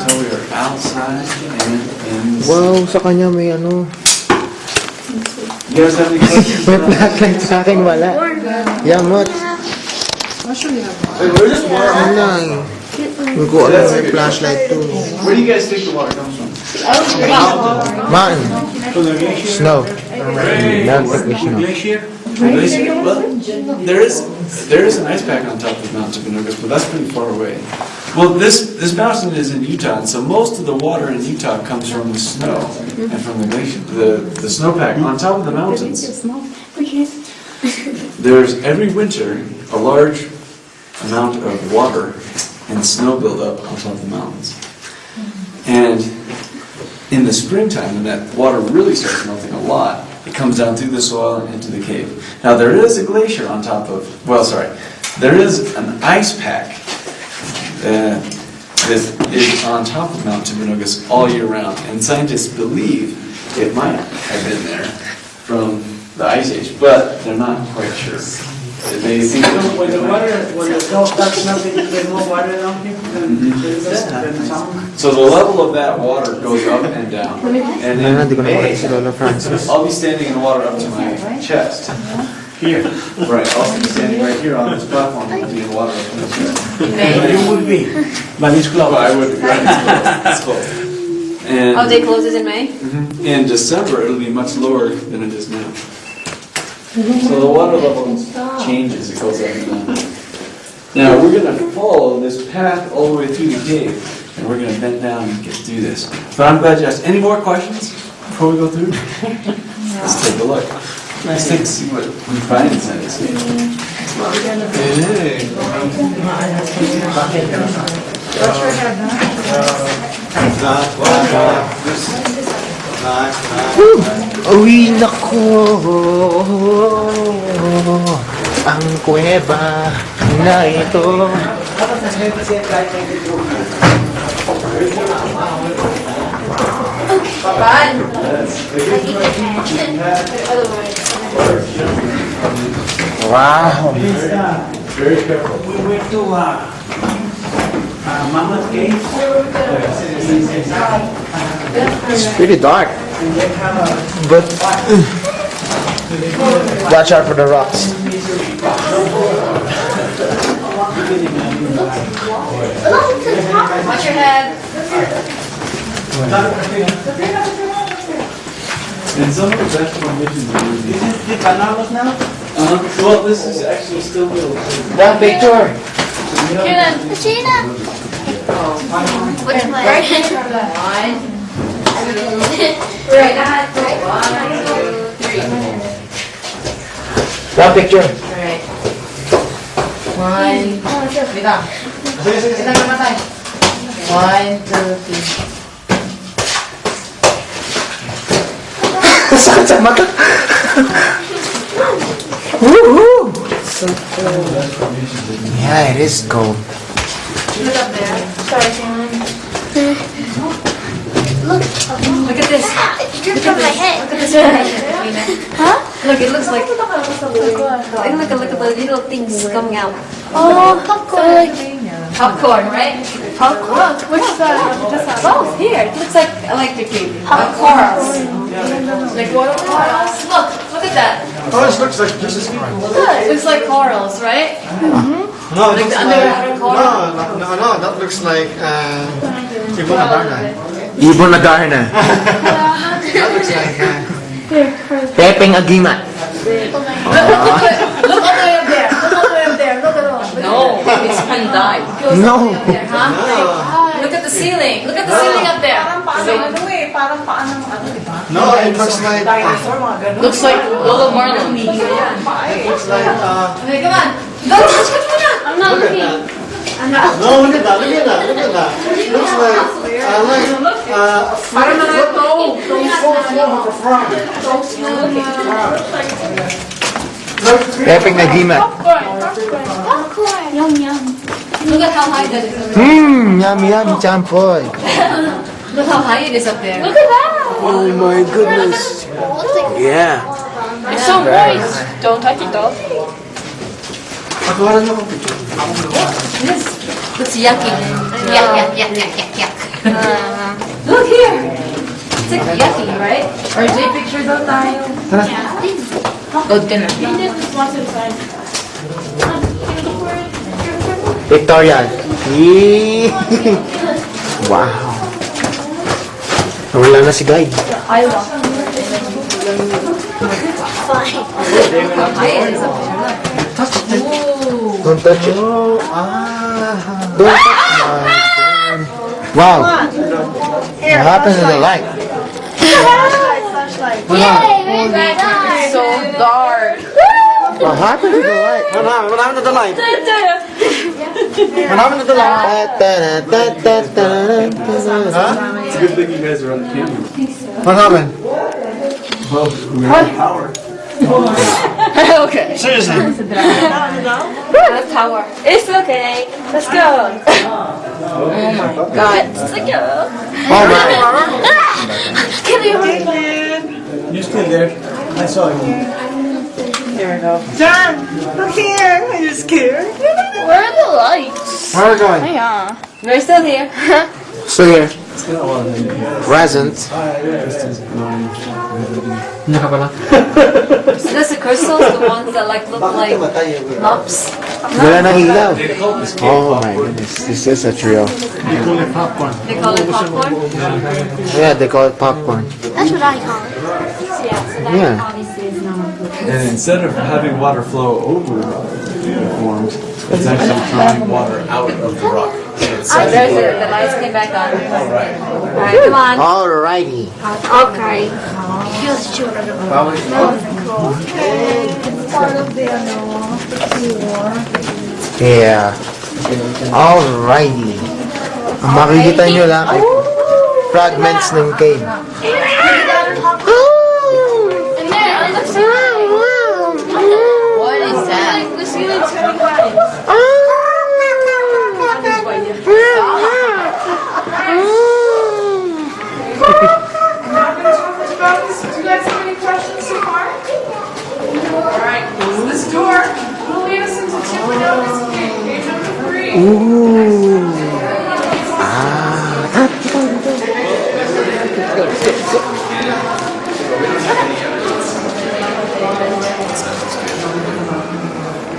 until we are outside and in the Wow, sa kanya may ano. You guys have any questions? May flashlight sa akin wala. Yamot. Wait, where's this water? Ano lang. Hindi ko alam may flashlight to. Where do you guys think the water comes from? Mountain. Snow. Glacier? Well, there is an ice pack on top of Mount Timpanogos, but that's pretty far away. Well, this mountain is in Utah, and so most of the water in Utah comes from the snow and from the glacier, the snowpack on top of the mountains. There's every winter a large amount of water and snow buildup on top of the mountains, and in the springtime, when that water really starts melting a lot, it comes down through the soil and into the cave. Now there is a glacier on top of, there is an ice pack that is on top of Mount Timpanogos all year round, and scientists believe it might have been there from the Ice Age, but they're not quite sure. They think When the snow starts melting, you get more water down here. so. The level of that water goes up and down, and then Hindi ko na makita si Lola Francis. I'll be standing in the water up to my chest. Here. Right, I'll be standing right here on this platform and be in the water up to my chest. You would be, but it's close. Well, I would, right, it's close. And Oh, they closes in May? in December, it'll be much lower than it is now. So the water level changes, it goes up and down. Now, we're going to follow this path all the way through the cave, and we're going to bend down and get through this. But I'm glad you asked. Any more questions before we go through? Let's take a look. Let's take a see what we find inside this cave. Hey. Uy, nako. Ang kuweba na ito. Papan! Wow. Very careful. We went to Mammoth Cave. It's pretty dark. And they have a But watch out for the rocks. Watch your head. And some of the vegetable missions are really Is it the bananas now? well, this is actually still little. That picture. Which one? Right. One. Right. One, two, three. That picture. Alright. One. Wait lang. Wait lang namatay. 1, 2, 3. Sakit sa mata. Woohoo! Yeah, it is cold. Look up there. Sorry, Look at this. It dripped from my head. Look at this relation. Huh? Look, it looks like look at the little things coming out. Oh, popcorn. Popcorn, right? Popcorn? Which side? Both here. It looks like electrocuted. Corals. Like oil corals. Look at that. Oh, this looks like Jesus Christ. It looks like corals, right? No, Like the underwater coral. no, that looks like Ibon Adarna. Ibon Adarna. That looks like Pepeng Agimat. Look all the way up there. Look all the way up there. Look at all. No, it's panday. No. Look at the ceiling. Look at the ceiling up there. No, it looks like Looks like Lolo Marlon. it looks like Okay, come on. Don't touch it. I'm not look at looking. that. I'm not. No, look at that. Look at that. Look at that. It looks like Parang mga ito. of a frog. Pepeng Agimat. Popcorn. Yum, yum. Look at how high that is. Yummy, yummy, champoy. Look how high it is up there. Look at that. Oh my goodness. Looks like Yeah. it's so moist. Don't touch it though. Pagawalan niyo akong picture. This looks yucky. Yuck. Look here! It's like yucky, right? RJ, picture daw tayo. Load ka na. Victorian. Yee! Wow. Nawala na si guide. Iowa. Don't touch it. Don't touch my phone. Wow. What happened to the light? So dark. What happened to the light? What happened to the light? What happened to the light? Huh? It's a good thing you guys are on camera. What happened? Well, we have power. Okay. Seriously? That's power. It's okay. Let's go. Oh my god. Let's go. Oh my. Can you You're still there. I saw you. There we go. John, look here. Are you scared? Where are the lights? Where are we going? Yeah. We're still here. Still here. Present. So that's the crystals, the ones that like look like lumps. Wala nang ilaw. Oh my goodness. This is a trio. They call it popcorn. Yeah, they call it popcorn. That's what I call it. Yeah, so that Yeah. obviously is not. And instead of having water flow over the forms, it's actually drawing water out of the rock. Oh, there's it. The lights came back on. Alright, come on. Alrighty. Okay. Feels chill. Yeah. Alrighty. Ang makikita nyo lang ay fragments ng cave. And there, it looks What is that? like the ceiling's turning white. Do you guys have any questions so far? Alright, so this door will lead us into 2.0 page number 3. Ooh.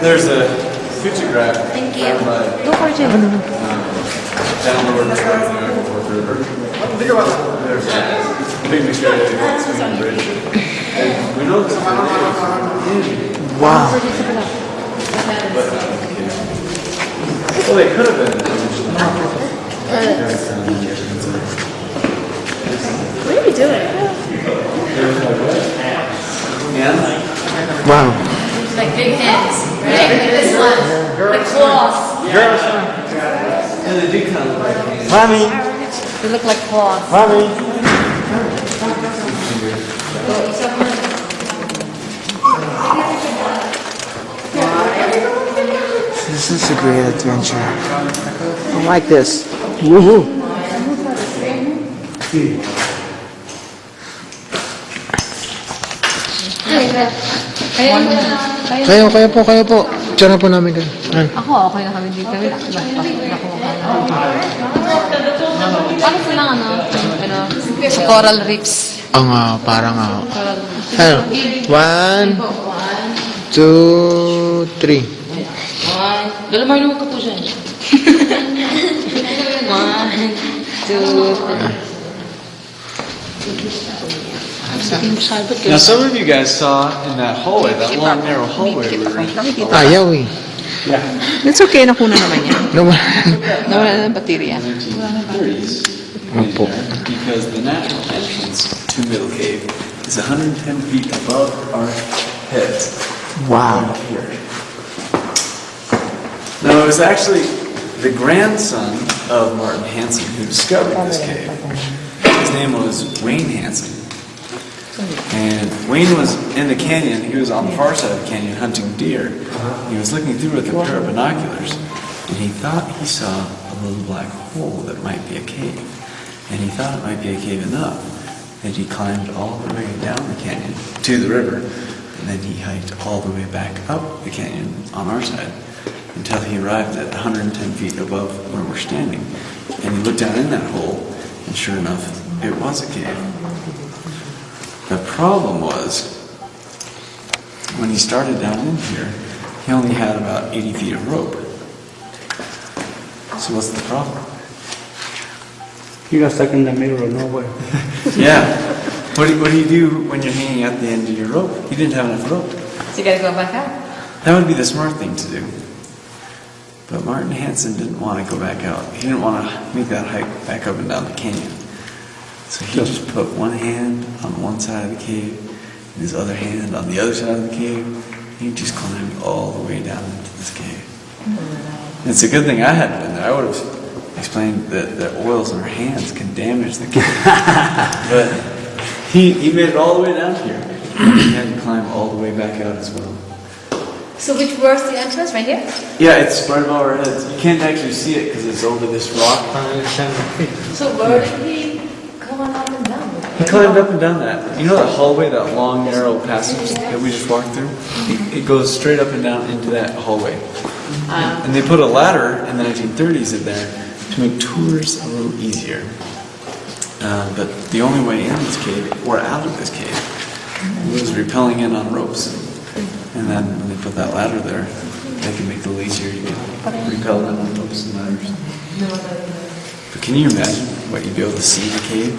There's a pictograph. Thank you. Go for it, download the North River. There's a big picture of the Sweden Bridge. And we know this is Wow. well, they could have been originally. What are you doing? And Wow. Like big hands, right? Like this one. Like claws. and they do kind of look like hands. Mommy. They look like claws. Mommy. This is a great adventure. I like this. Woohoo. Kayo po. Diyan na po namin kayo. Ako, okay na kami dito. Ano silang sa coral reefs? Ang parang Coral reefs. ano? 1, 2, 3. Lalamay naman ka po dyan. 1, 2, 3. Now, some of you guys saw in that hallway, that long, narrow hallway we were in. Ayaw eh. It's okay, nakuha naman yan. Nawala na ng baterya. 1930s, Opo. because the natural entrance to Middle Cave is 110 feet above our heads. Wow. Here. Now, it was actually the grandson of Martin Hansen who discovered this cave. His name was Wayne Hansen. And Wayne was in the canyon. He was on the far side of the canyon hunting deer. He was looking through with a pair of binoculars, and he thought he saw a little black hole that might be a cave. And he thought it might be a cave enough that he climbed all the way down the canyon to the river, and then he hiked all the way back up the canyon on our side until he arrived at 110 feet above where we're standing. And he looked down in that hole, And sure enough, it was a cave. The problem was, when he started down in here, he only had about 80 feet of rope. So what's the problem? You got stuck in the middle of nowhere. Yeah. What do you do when you're hanging at the end of your rope? You didn't have enough rope. So you gotta go back out. That would be the smart thing to do. But Martin Hansen didn't want to go back out. He didn't want to make that hike back up and down the canyon. So he just put one hand on one side of the cave and his other hand on the other side of the cave. He just climbed all the way down into this cave. And it's a good thing I hadn't been there. I would have explained that the oils in our hands can damage the cave. But he made it all the way down here. He had to climb all the way back out as well. So where's the entrance? Right here? Yeah, it's right above our heads. You can't actually see it because it's over this rock. So where did he come on up and down? He climbed up and down that. You know that hallway, that long, narrow passage that we just walked through? It goes straight up and down into that hallway. And they put a ladder in the 1930s in there to make tours a little easier. But the only way in this cave, or out of this cave, was rappelling in on ropes. And then when they put that ladder there, they can make it a little easier to get repelled in on ropes and ladders. But can you imagine what you'd be able to see in the cave?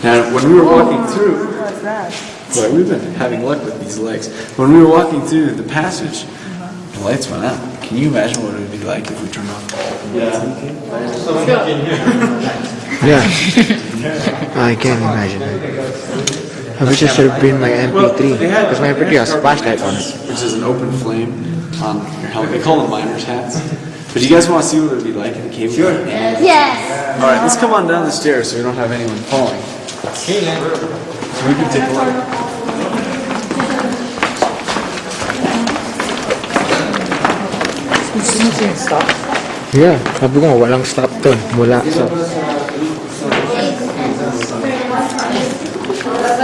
Now, when we were walking through, boy, we've been having luck with these lights. When we were walking through the passage, the lights went out. Can you imagine what it would be like if we turned off all the lights in the cave? Yeah. I can imagine. I wish I should have been my MP3 because my MP3 has flashlight on it. Which is an open flame on your helmet. They call them miner's hats. But you guys want to see what it would be like in the cave? Sure. Yes. All right, let's come on down the stairs so we don't have anyone falling. So we can take a look. Yeah, sabi ko walang stop to. Mula sa... That's